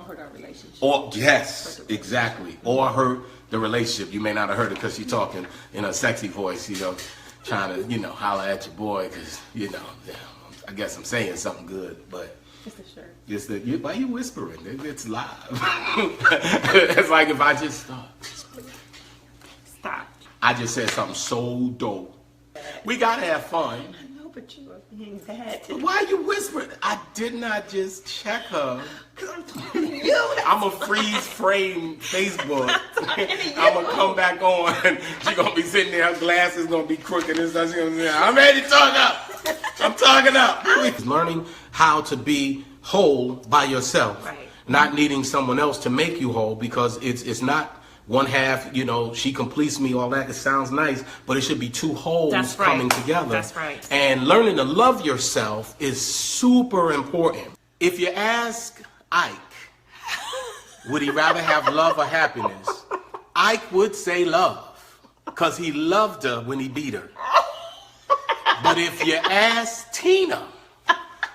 hurt our relationship. Or yes, exactly. Or hurt the relationship. You may not have heard it because she's talking in a sexy voice, trying to, holler at your boy because, I guess I'm saying something good, but it's the shirt. It's why you whispering? It's live. It's like if I just Stop. I just said something so dope. We gotta have fun. I know, but you are being bad. Why are you whispering? I did not just check her. Because I'm talking to you. I'm a freeze frame Facebook. I'm gonna come back on. She gonna be sitting there. Her glasses gonna be crooked and stuff. She gonna say, "I'm ready to talk up. I'm talking up." Learning how to be whole by yourself, right. Not needing someone else to make you whole, because it's not one half, she completes me, all that. It sounds nice, but it should be two wholes coming together. That's right. And learning to love yourself is super important. If you ask Ike, would he rather have love or happiness? Ike would say love, because he loved her when he beat her. But if you ask Tina,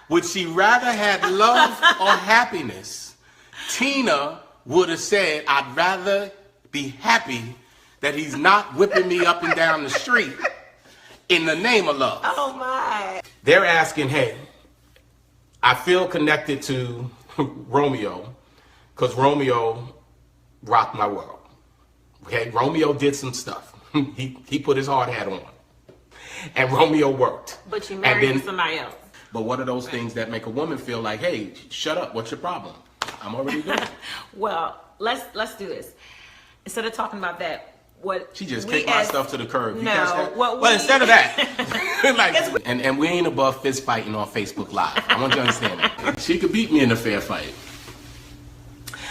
would she rather have love or happiness? Tina would have said, I'd rather be happy that he's not whipping me up and down the street in the name of love. Oh my. They're asking, hey, I feel connected to Romeo because Romeo rocked my world. Okay, Romeo did some stuff. He put his hard hat on. And Romeo worked. But you married somebody else. But what are those things that make a woman feel like, hey, shut up, what's your problem? I'm already doing it. Well, let's do this. Instead of talking about that, what she just kicked my stuff to the curb. You catch that? Well, instead of that, and we ain't above fist fighting on Facebook Live. I want you to understand that. She could beat me in a fair fight.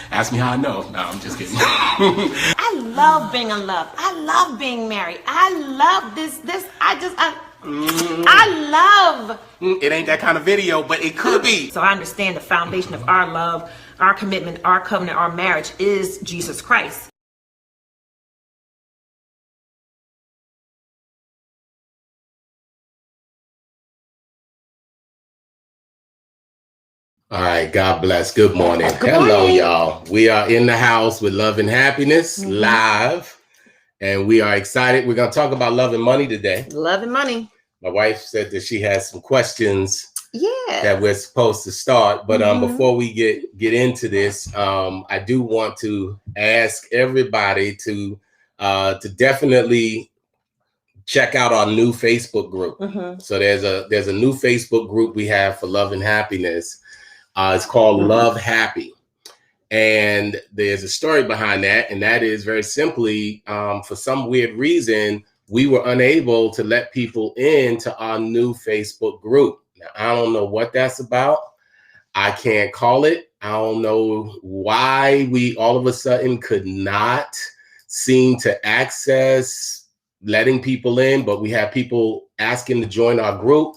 Ask me how I know. No, I'm just kidding. I love being in love. I love being married. I love this. I love. It ain't that kind of video, but it could be. So I understand the foundation of our love, our commitment, our covenant, our marriage is Jesus Christ. All right, God bless. Good morning. Good Hello, morning. y'all. We are in the house with Love and Happiness live, and we are excited. We're going to talk about love and money today. Love and money. My wife said that she has some questions that we're supposed to start, but before we get into this, I do want to ask everybody to definitely check out our new Facebook group. So there's a new Facebook group we have for Love and Happiness. It's called Love Happy. And there's a story behind that. And that is very simply, for some weird reason, we were unable to let people into our new Facebook group. Now, I don't know what that's about. I can't call it. I don't know why we all of a sudden could not seem to access letting people in, but we have people asking to join our group.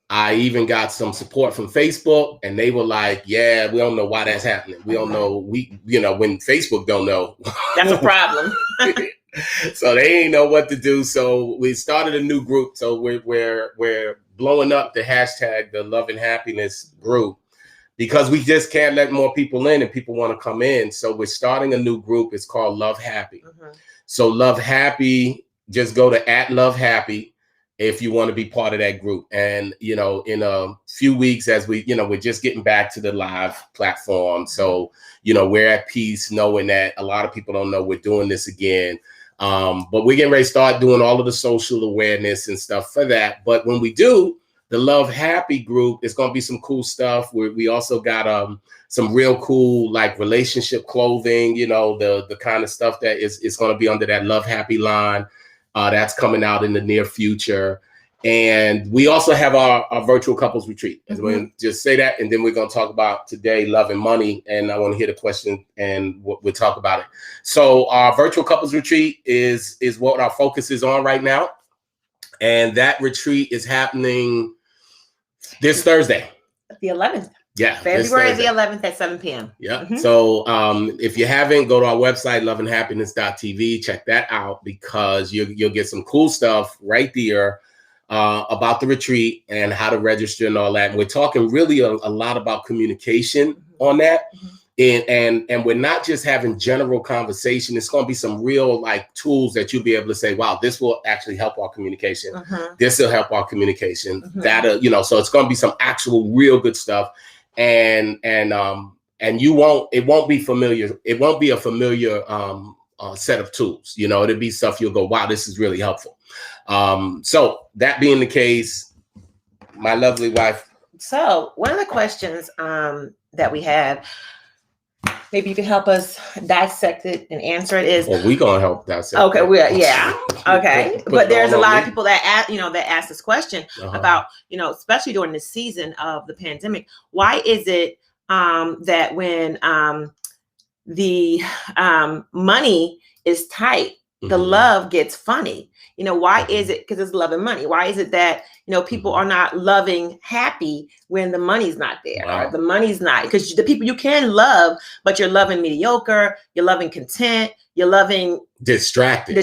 I even got some support from Facebook, and they were like, yeah, we don't know why that's happening. We don't know. When Facebook don't know. That's a problem. So they ain't know what to do. So we started a new group. So we're blowing up the hashtag, the Love and Happiness group, because we just can't let more people in, and people want to come in. So we're starting a new group. It's called Love Happy. So Love Happy, just go to @LoveHappy if you want to be part of that group. And, in a few weeks, as we're just getting back to the live platform. So, we're at peace knowing that a lot of people don't know we're doing this again. But we're getting ready to start doing all of the social awareness and stuff for that. But when we do the Love Happy group, it's going to be some cool stuff. We also got some real cool, like, relationship clothing, the kind of stuff that is going to be under that Love Happy line. That's coming out in the near future. And we also have our virtual couples retreat. As we just say that, and then we're going to talk about today, love and money. And I want to hear the question, and we'll talk about it. So our virtual couples retreat is what our focus is on right now. And that retreat is happening this Thursday. The 11th. Yeah. February the 11th at 7 p.m. Yeah. So if you haven't, go to our website, loveandhappiness.tv. Check that out, because you'll get some cool stuff right there about the retreat and how to register and all that. And we're talking really a lot about communication on that. And we're not just having general conversation. It's going to be some real like tools that you'll be able to say, wow, this will actually help our communication. This will help our communication. That, you know, so it's going to be some actual real good stuff. And it won't be familiar. It won't be a familiar set of tools. You know, it'll be stuff you'll go, wow, this is really helpful. So that being the case, my lovely wife. So one of the questions that we have, maybe you can help us dissect it and answer it is. Well, we're gonna help dissect. Okay, okay. But there's a lot of people that ask this question about, you know, especially during the season of the pandemic. Why is it that when the money is tight, the love gets funny? You know, why is it? Because it's love and money. Why is it that, you know, people are not loving happy when the money's not there? Or the money's not, because the people you can love, but you're loving mediocre, you're loving content, you're loving distracted,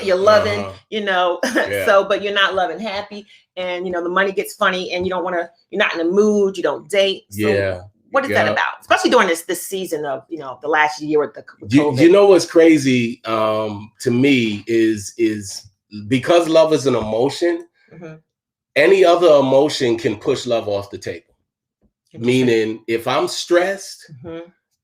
you're loving, you know, so, but you're not loving happy, and, you know, the money gets funny and you don't want to, you're not in the mood, you don't date. So what is that about? Especially during this season of, you know, the last year with the COVID. You know what's crazy to me is because love is an emotion, any other emotion can push love off the table. Meaning if I'm stressed,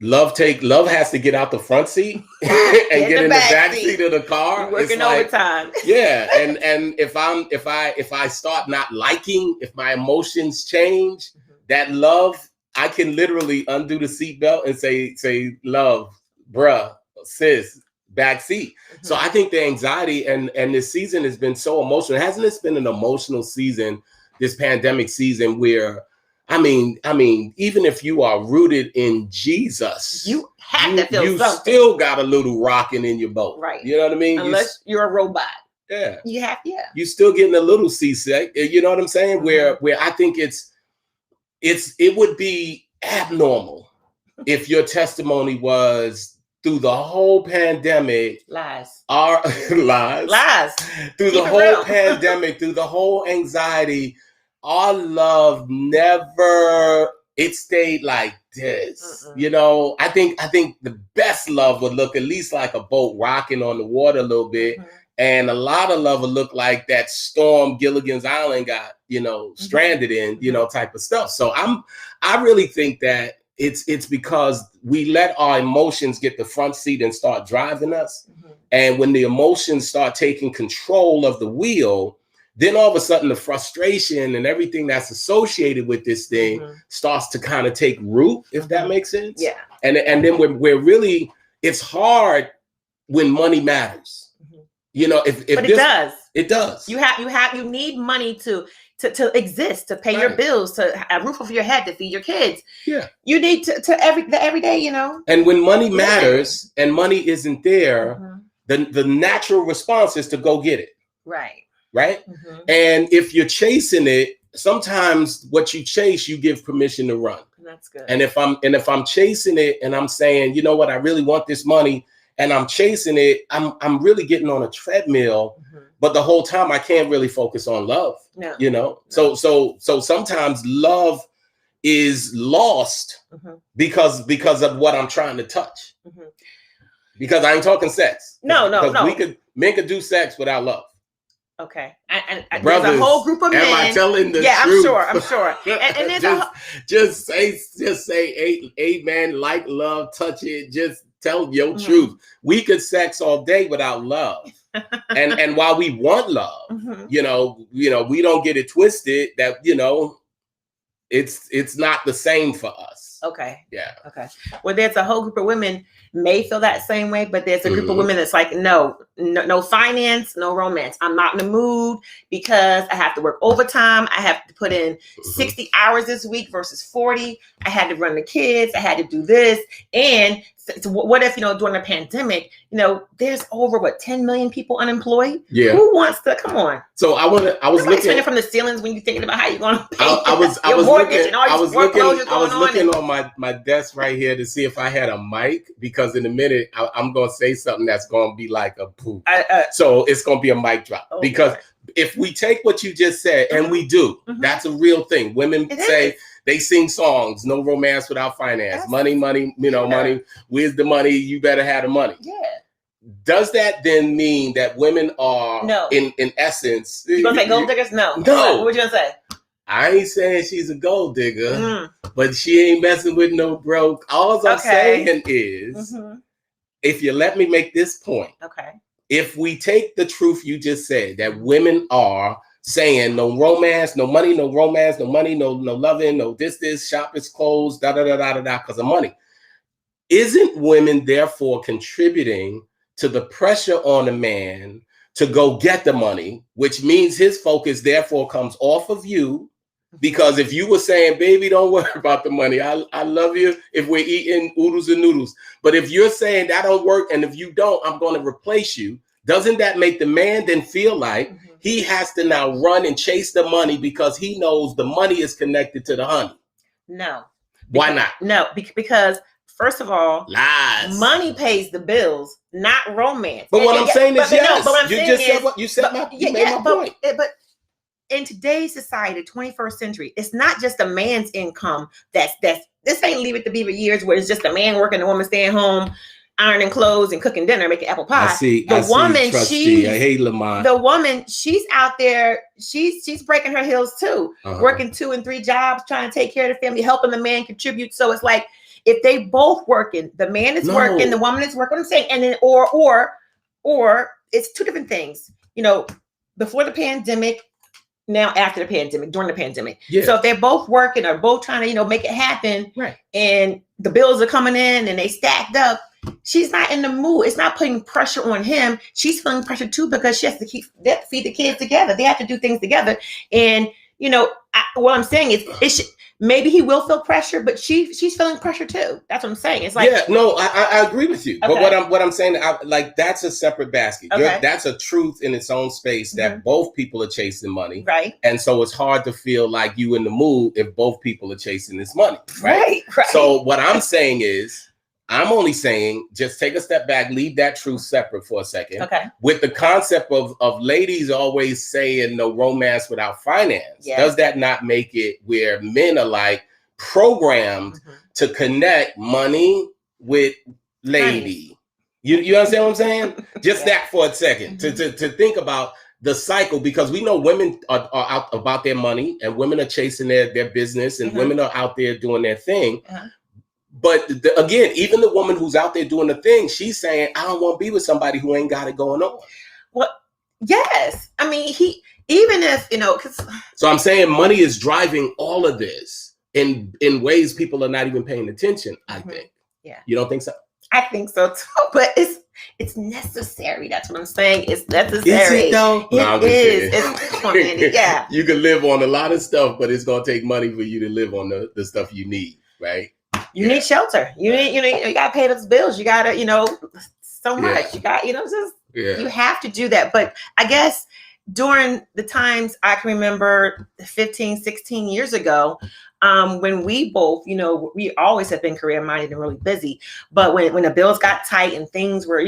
love has to get out the front seat and get in the back seat of the car. Working overtime. Yeah. And if I start not liking, if my emotions change, that love, I can literally undo the seatbelt and say, love, bruh, sis, back seat. So I think the anxiety and this season has been so emotional. Hasn't this been an emotional season, this pandemic season, where, I mean, even if you are rooted in Jesus, you have to feel something. Still got a little rocking in your boat. Right. You know what I mean? Unless you're a robot. Yeah. You have, You're still getting a little seasick. You know what I'm saying? Where I think it would be abnormal if your testimony was through the whole pandemic. Lies. Through the whole pandemic, through the whole anxiety, our love it stayed like this. You know, I think the best love would look at least like a boat rocking on the water a little bit. And a lot of love would look like that storm Gilligan's Island got, you know, stranded in, you know, type of stuff. So I really think that it's because we let our emotions get the front seat and start driving us. And when the emotions start taking control of the wheel, then all of a sudden the frustration and everything that's associated with this thing starts to kind of take root, if that makes sense. Yeah. And then we're really, it's hard when money matters. You know, but it does. You need money to exist, to pay your bills, to have a roof over your head, to feed your kids. Yeah. You need to every day, you know. And when money matters and money isn't there, the natural response is to go get it. Right. And if you're chasing it, sometimes what you chase, you give permission to run. That's good. And if I'm chasing it and I'm saying, you know what, I really want this money, and I'm chasing it, I'm really getting on a treadmill, but the whole time I can't really focus on love. No. You know, no. So sometimes love is lost because of what I'm trying to touch. Because I ain't talking sex. No. Men could do sex without love. Okay. And brothers, there's a whole group of men. Am I telling the truth? I'm sure. And there's just say amen, like love, touch it, just tell your truth. We could sex all day without love. and while we want love, you know, we don't get it twisted that, you know, it's not the same for us. Okay. Yeah. Okay. Well, there's a whole group of women may feel that same way, but there's a group of women that's like, no finance, no romance. I'm not in the mood because I have to work overtime. I have to put in 60 hours this week versus 40. I had to run the kids. I had to do this. And so what if, you know, during the pandemic, you know, there's over 10 million people unemployed. Yeah. Who wants to, come on. So I was looking spending from the ceilings when you're thinking about how you're going to pay your mortgage and all your foreclosures going on. I was looking on my desk right here to see if I had a mic, because in a minute I'm going to say something that's going to be like a poop. So it's going to be a mic drop, because if we take what you just said, and we do, that's a real thing. Women say They sing songs, no romance without finance. Money, money, money. Where's the money? You better have the money. Yeah. Does that then mean that women are, in essence... You gonna say gold diggers? No. No. What you gonna say? I ain't saying she's a gold digger, but she ain't messing with no broke. All I'm saying is, if you let me make this point, if we take the truth you just said, that women are saying no romance, no money, no romance, no money, no loving, no this, shop is closed, because of money. Isn't women therefore contributing to the pressure on a man to go get the money, which means his focus therefore comes off of you? Because if you were saying, baby, don't worry about the money. I love you if we're eating oodles and noodles. But if you're saying that don't work, and if you don't, I'm going to replace you. Doesn't that make the man then feel like he has to now run and chase the money because he knows the money is connected to the honey? No. Why not? No, because first of all, lies. Money pays the bills, not romance. But what I'm saying is, yes. But you just said what you said. You made my point. But in today's society, 21st century, it's not just a man's income. That's this ain't Leave It to Beaver years where it's just a man working, the woman staying home, ironing clothes and cooking dinner, making apple pie. The woman, she's out there. She's breaking her heels too, working 2 and 3 jobs, trying to take care of the family, helping the man contribute. So it's like if they both working, the man is working, the woman is working. I'm saying, and then or it's 2 different things. Before the pandemic. Now after the pandemic, during the pandemic. So if they're both working or both trying to, make it happen, and the bills are coming in and they stacked up, she's not in the mood. It's not putting pressure on him. She's feeling pressure too because she has to they have to feed the kids together. They have to do things together. And what I'm saying is, maybe he will feel pressure, but she's feeling pressure too. That's what I'm saying. It's like, I agree with you. But what I'm saying, that's a separate basket. That's a truth in its own space that both people are chasing money, right? And so it's hard to feel like you in the mood if both people are chasing this money, right? So what I'm saying is, I'm only saying, just take a step back, leave that truth separate for a second. With the concept of ladies always saying no romance without finance, does that not make it where men are like programmed to connect money with lady? You understand what I'm saying? Just that for a second, to think about the cycle, because we know women are out about their money and women are chasing their business and women are out there doing their thing. But again, even the woman who's out there doing the thing, she's saying, I don't want to be with somebody who ain't got it going on. Well, yes. I mean, even if, So I'm saying money is driving all of this in ways people are not even paying attention, I think. Yeah. You don't think so? I think so too, but it's necessary. That's what I'm saying. It's necessary. Is it though? It is. Yeah. You can live on a lot of stuff, but it's going to take money for you to live on the stuff you need, right? You need shelter. You need, you got to pay those bills. You got to, so much. You got, you have to do that. But I guess during the times I can remember 15, 16 years ago, when we both, we always have been career minded and really busy. But when the bills got tight and things were,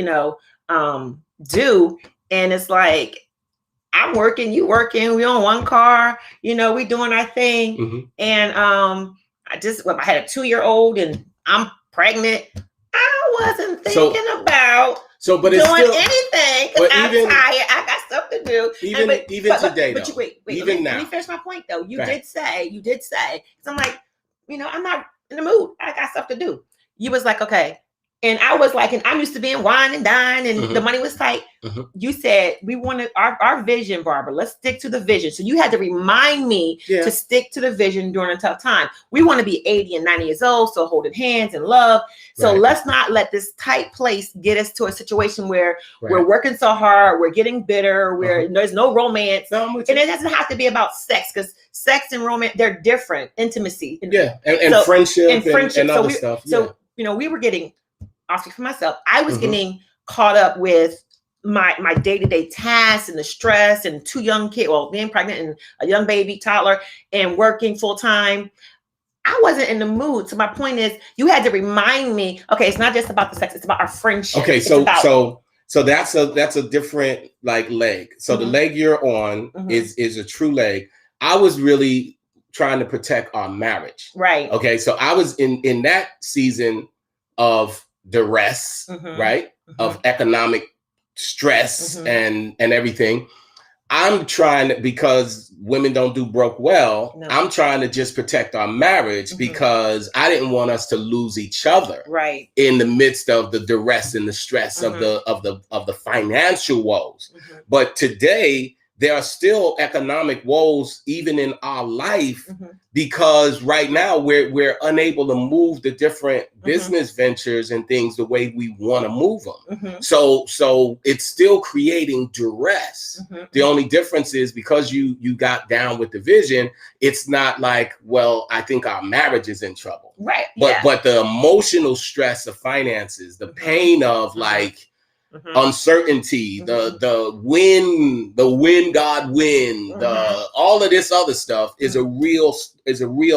due, and it's like, I'm working, you working, we on one car, we doing our thing. And, I had a 2-year-old and I'm pregnant. I wasn't thinking about doing anything because I'm tired. I got stuff to do. Even today, but wait, even now. Let me finish my point though. You did say, because I'm like, I'm not in the mood. I got stuff to do. You was like, okay. And I was like, and I'm used to being wine and dine and the money was tight. You said we wanted our vision, Barbara. Let's stick to the vision. So you had to remind me to stick to the vision during a tough time. We want to be 80 and 90 years old, so holding hands and love. So let's not let this tight place get us to a situation where we're working so hard, we're getting bitter, where there's no romance. And it doesn't have to be about sex, because sex and romance, they're different. Intimacy. And friendship and other stuff. So, we were getting, I'll speak for myself, I was getting caught up with my day-to-day tasks and the stress and 2 young kids, being pregnant and a young baby toddler and working full-time. I wasn't in the mood. So my point is, you had to remind me, okay, it's not just about the sex, it's about our friendship. Okay, so that's a different leg. So the leg you're on is a true leg. I was really trying to protect our marriage. Right. Okay. So I was in that season of duress, right? Of economic stress and everything. I'm trying to, because women don't do broke well. No. I'm trying to just protect our marriage because I didn't want us to lose each other. Right. In the midst of the duress and the stress of the financial woes. But today there are still economic woes even in our life because right now we're unable to move the different business ventures and things the way we want to move them. So it's still creating duress. The only difference is because you got down with the vision, it's not like, well, I think our marriage is in trouble. Right. But the emotional stress of finances, the pain of like uncertainty, the win God win, all of this other stuff is a real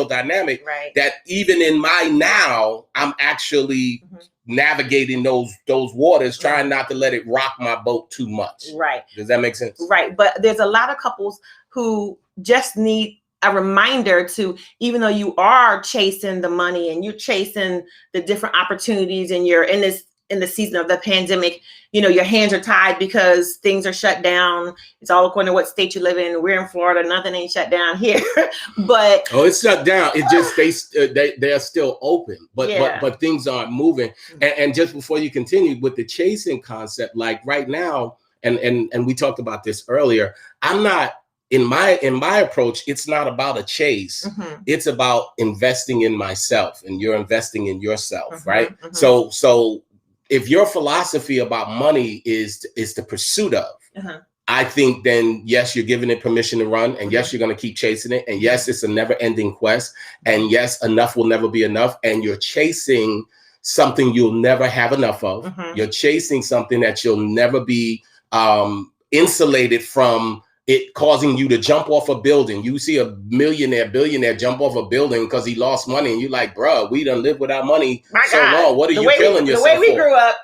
dynamic that even in my now, I'm actually navigating those waters, trying not to let it rock my boat too much. Right. Does that make sense? Right. But there's a lot of couples who just need a reminder to, even though you are chasing the money and you're chasing the different opportunities and you're in the season of the pandemic, you know, your hands are tied because things are shut down. It's all according to what state you live in. We're in Florida. Nothing ain't shut down here. But it's shut down. It just they're still open, but things aren't moving. And just before you continue with the chasing concept, like right now, and we talked about this earlier, I'm not in my approach. It's not about a chase. It's about investing in myself, and you're investing in yourself, right? So if your philosophy about money is the pursuit of, I think then, yes, you're giving it permission to run. And yes, you're going to keep chasing it. And yes, it's a never ending quest. And yes, enough will never be enough. And you're chasing something you'll never have enough of. You're chasing something that you'll never be insulated from it causing you to jump off a building. You see a billionaire jump off a building because he lost money. And you're like, bro, we done lived without money so long. What are you killing yourself for? The way we grew up.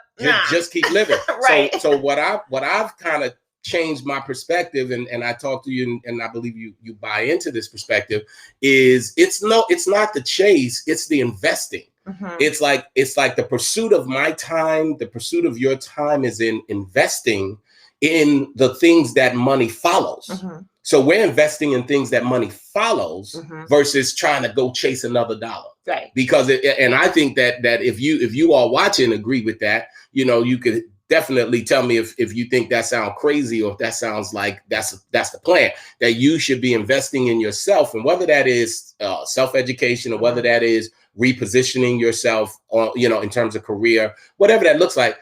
Just keep living. Right. So what I've kind of changed my perspective, and I talk to you, and I believe you buy into this perspective, is it's not the chase, it's the investing. It's like the pursuit of my time, the pursuit of your time is in investing in the things that money follows. So we're investing in things that money follows versus trying to go chase another dollar. Right. Because and I think that if you are watching, agree with that, you know, you could definitely tell me if you think that sounds crazy, or if that sounds like that's the plan, that you should be investing in yourself, and whether that is self-education, or whether that is repositioning yourself, or, you know, in terms of career, whatever that looks like,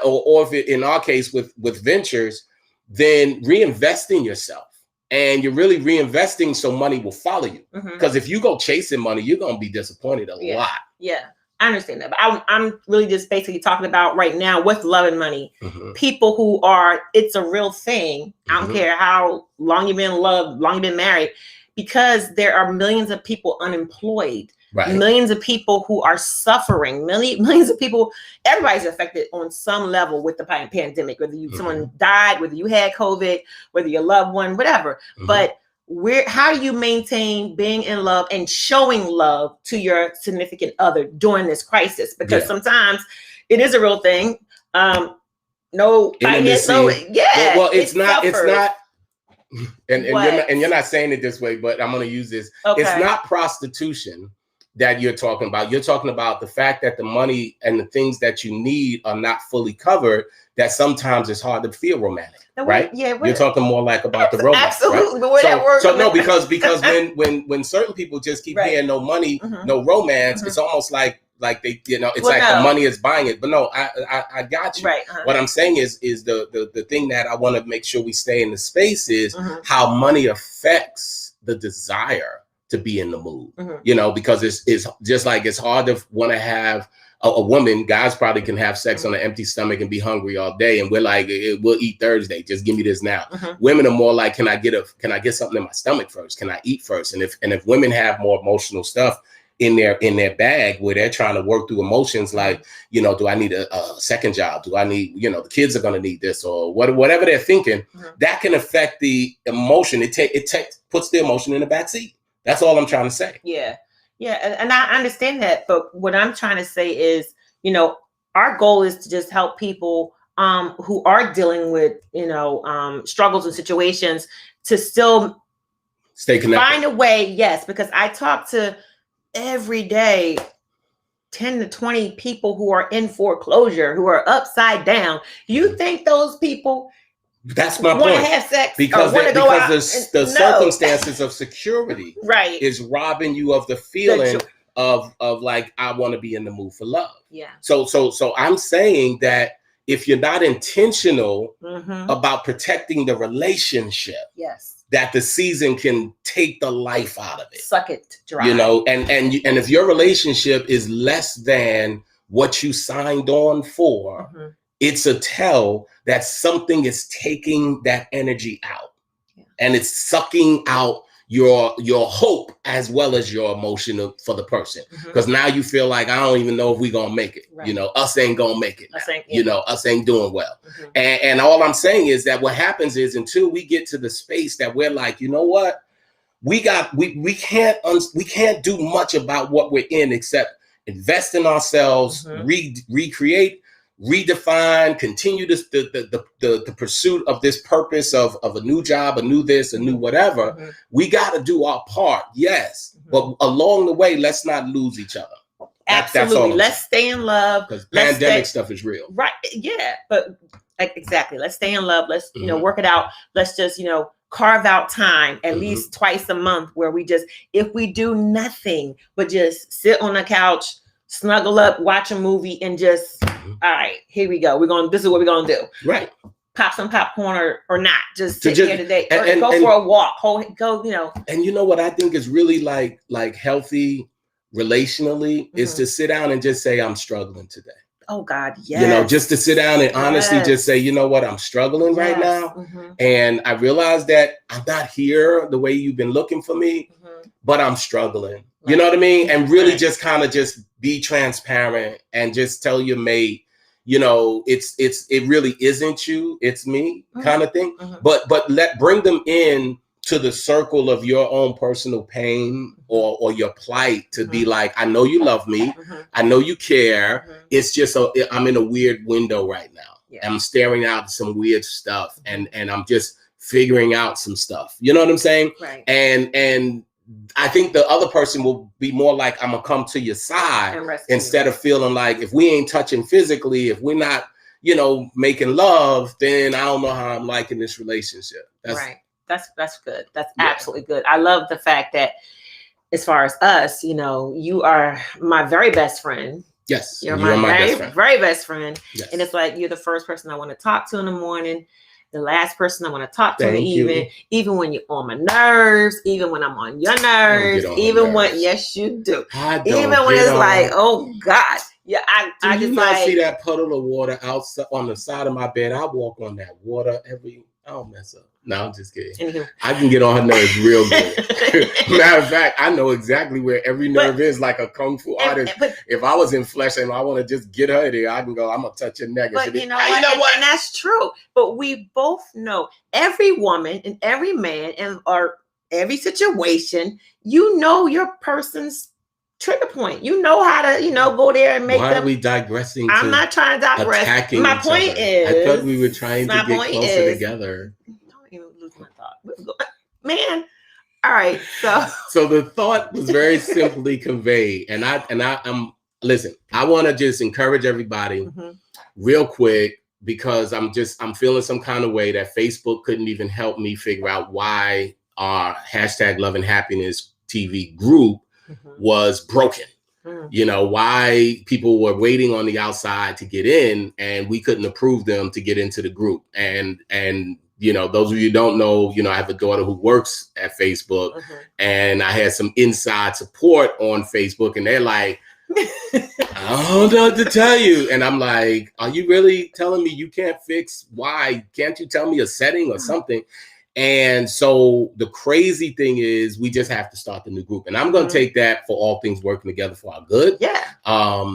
or if it, in our case with ventures, then reinvest in yourself. And you're really reinvesting so money will follow you. Because if you go chasing money, you're going to be disappointed a lot. Yeah, I understand that. But I'm really just basically talking about right now with love and money. People who are, it's a real thing. I don't care how long you've been in love, long you've been married, because there are millions of people unemployed. Right. Millions of people who are suffering, millions of people, everybody's affected on some level with the pandemic, whether someone died, whether you had COVID, whether your loved one, whatever. But how do you maintain being in love and showing love to your significant other during this crisis? Because sometimes it is a real thing. Well, it's not. And you're not saying it this way, but I'm going to use this. Okay. It's not prostitution that you're talking about. You're talking about the fact that the money and the things that you need are not fully covered, that sometimes it's hard to feel romantic, right? Yeah, you're talking more like about the romance. Absolutely, right? But that word. So no, because when certain people just keep hearing no money, no romance, it's almost like they, you know, it's the money is buying it. But no, I got you. Right. What I'm saying is the thing that I want to make sure we stay in the space is how money affects the desire to be in the mood, you know, because it's just like it's hard to want to have a woman. Guys probably can have sex on an empty stomach and be hungry all day, and we're like, we'll eat Thursday. Just give me this now. Women are more like, can I get something in my stomach first? Can I eat first? And if women have more emotional stuff in their bag where they're trying to work through emotions, like, you know, do I need a second job? Do I need, you know, the kids are going to need this, or whatever they're thinking, that can affect the emotion. It puts the emotion in the back seat. That's all I'm trying to say. Yeah. And I understand that. But what I'm trying to say is, our goal is to just help people who are dealing with, struggles and situations to still stay connected. Find a way. Yes. Because I talk to every day 10 to 20 people who are in foreclosure, who are upside down. You think those people that's my want point. To have sex because the circumstances of security right is robbing you of the feeling of like, I want to be in the mood for love. Yeah. So I'm saying that if you're not intentional about protecting the relationship, yes, that the season can take the life out of it. Suck it dry. And if your relationship is less than what you signed on for, it's a tell that something is taking that energy out. Yeah. And it's sucking out your hope as well as your emotion for the person. Because now you feel like, I don't even know if we're gonna make it. Right. Us ain't gonna make it. Us ain't doing well. And all I'm saying is that what happens is, until we get to the space that we're like, you know what, we can't do much about what we're in except invest in ourselves, recreate, redefine, continue the pursuit of this purpose of a new job, a new this, a new whatever. We got to do our part, yes, but along the way, let's not lose each other. Absolutely. Let's stay in love. Because pandemic stuff is real. Right. Yeah. But exactly. Let's stay in love. Let's, work it out. Let's just, carve out time at least twice a month where we just, if we do nothing but just sit on the couch, snuggle up, watch a movie, and just, all right, here we go. This is what we're going to do. Right. Pop some popcorn or not. Just sit here today. Or go for a walk. Go. And you know what I think is really like healthy relationally is to sit down and just say, I'm struggling today. Oh God, yes. Just to sit down and honestly just say, you know what, I'm struggling right now. And I realize that I'm not here the way you've been looking for me, but I'm struggling. Right. You know what I mean? And really just kind of just be transparent and just tell your mate, it really isn't you, it's me kind of thing. But bring them in to the circle of your own personal pain or your plight to be like, I know you love me. I know you care. It's just, I'm in a weird window right now. Yeah. I'm staring out at some weird stuff and I'm just figuring out some stuff. You know what I'm saying? Right. And I think the other person will be more like, I'm gonna come to your side instead of feeling like, if we ain't touching physically, if we're not, making love, then I don't know how I'm liking this relationship. That's right. That's good. That's absolutely good. I love the fact that as far as us, you are my very best friend. Yes. You're my very best friend. Yes. And it's like, you're the first person I want to talk to in the morning, the last person I want to talk to in the evening, even when you're on my nerves, even when I'm on your nerves, even when, yes, you do. Even when it's like, oh God. Yeah, I just like, see that puddle of water outside on the side of my bed. I walk on that water I don't mess up. No, I'm just kidding. I can get on her nerves real good. Matter of fact, I know exactly where every nerve is, like a kung fu artist. If I was in flesh and I want to just get her there, I can go, I'm going to touch your neck. But you know what? And that's true. But we both know, every woman and every man or every situation, your person's trigger point. You know how to, go there and make them. Why are we digressing? I'm not trying to digress. My point is, I thought we were trying to get closer together. Don't even lose my thought, man. All right, so the thought was very simply conveyed, and I'm listen. I want to just encourage everybody, real quick, because I'm feeling some kind of way that Facebook couldn't even help me figure out why our #LoveAndHappiness TV group was broken. Why people were waiting on the outside to get in and we couldn't approve them to get into the group. And those of you who don't know, I have a daughter who works at Facebook and I had some inside support on Facebook and they're like, I don't know what to tell you. And I'm like, are you really telling me you can't fix why? Can't you tell me a setting or something? And so the crazy thing is we just have to start the new group. And I'm going to take that for all things working together for our good. Yeah.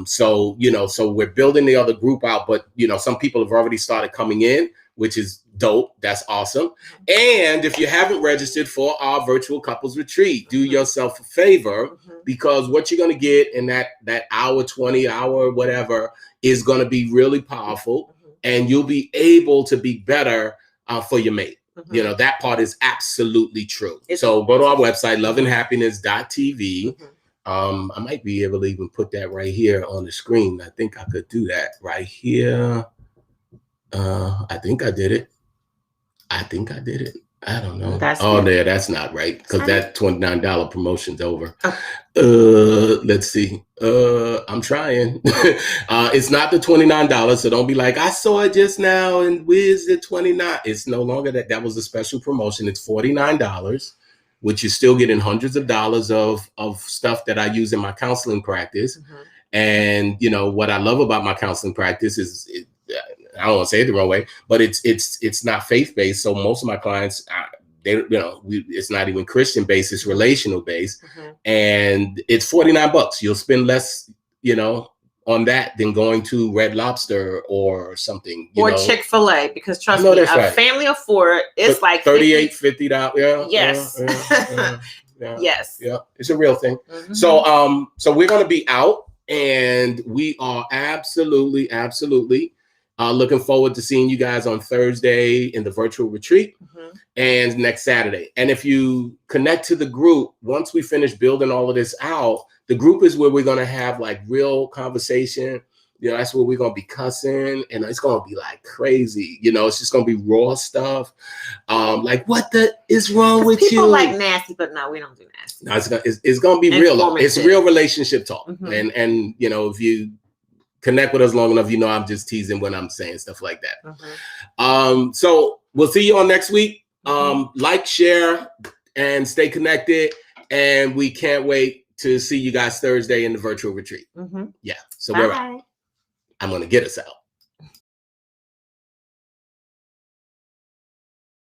So we're building the other group out, but, some people have already started coming in, which is dope. That's awesome. And if you haven't registered for our virtual couples retreat, do yourself a favor, because what you're going to get in that hour, 20 hour, whatever, is going to be really powerful, and you'll be able to be better for your mate. You know, that part is absolutely true. So go to our website, loveandhappiness.tv. I might be able to even put that right here on the screen. I think I could do that right here. I think I did it. I don't know. That's not right, because that $29 promotion's over. Let's see. I'm trying. It's not the $29, so don't be like, I saw it just now and where's the $29? It's no longer that. That was a special promotion. It's $49, which you're still getting hundreds of dollars of stuff that I use in my counseling practice. And you know what I love about my counseling practice is I don't want to say it the wrong way, but it's not faith-based. So most of my clients, it's not even Christian-based, it's relational-based. And it's $49. You'll spend less, on that than going to Red Lobster or something. Or Chick-fil-A, because trust me, a family of four, it's like $50. Yeah. Yes. Yes. Yeah. It's a real thing. So we're going to be out, and we are absolutely looking forward to seeing you guys on Thursday in the virtual retreat and next Saturday. And if you connect to the group, once we finish building all of this out, the group is where we're going to have like real conversation. That's where we're going to be cussing, and it's going to be like crazy. It's just going to be raw stuff. Like, what is wrong with you? People like nasty, but no, we don't do nasty. No, it's going to be real. It's real relationship talk. And if you connect with us long enough, I'm just teasing when I'm saying stuff like that. So we'll see you on next week. Like, share, and stay connected. And we can't wait to see you guys Thursday in the virtual retreat. Yeah. So I'm going to get us out.